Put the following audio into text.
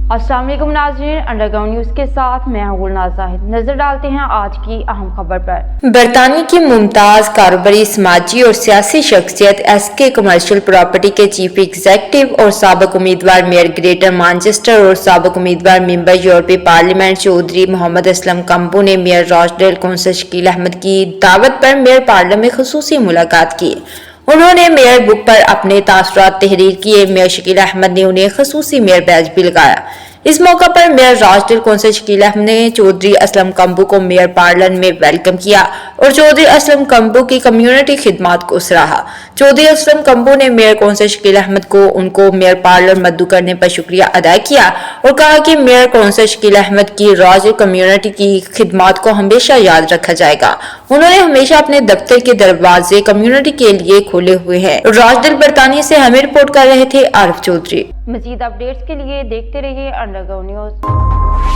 अस्सलाम वालेकुम नाज़रीन, अंडरग्राउंड न्यूज़ के साथ मैं हूं गुलनाज़ ज़ाहिद। नजर डालते हैं आज की अहम खबर पर। बरतानिया की मुमताज़ कारोबारी, समाजी और सियासी शख्सियत SK कमर्शियल प्रॉपर्टी के चीफ एग्जीक्यूटिव और साबिक उम्मीदवार मेयर ग्रेटर मैनचेस्टर और साबिक उम्मीदवार मेंबर यूरोपीय पार्लियामेंट चौधरी मोहम्मद असलम कंबू ने मेयर रोचडेल कौंसल शकील अहमद की दावत पर मेयर पार्लियामेंट में खुसूसी मुलाकात की। उन्होंने मेयर बुक पर अपने तासुरात तहरीर किए। मेयर शकील अहमद ने उन्हें खसूसी मेयर बैज भी लगाया। इस मौका पर मेयर रोचडेल कौंसल शकील अहमद ने चौधरी असलम कंबू को मेयर पार्लियामेंट में वेलकम किया और चौधरी असलम कंबू की कम्युनिटी खिदमात को सराहा। चौधरी असलम कंबू ने मेयर कौंसल शकील अहमद को उनको मेयर पार्लियामेंट मद्दू करने पर शुक्रिया अदा किया और कहा कि मेयर कौंसल शकील अहमद की रोचडेल कम्युनिटी की खिदमात को हमेशा याद रखा जाएगा। उन्होंने हमेशा अपने दफ्तर के दरवाजे कम्युनिटी के लिए खोले हुए हैं। रोचडेल बरतानिया से हमें रिपोर्ट कर रहे थे आरिफ चौधरी। मजीद अपडेट्स के लिए देखते रहिए अंडरग्राउंड न्यूज़।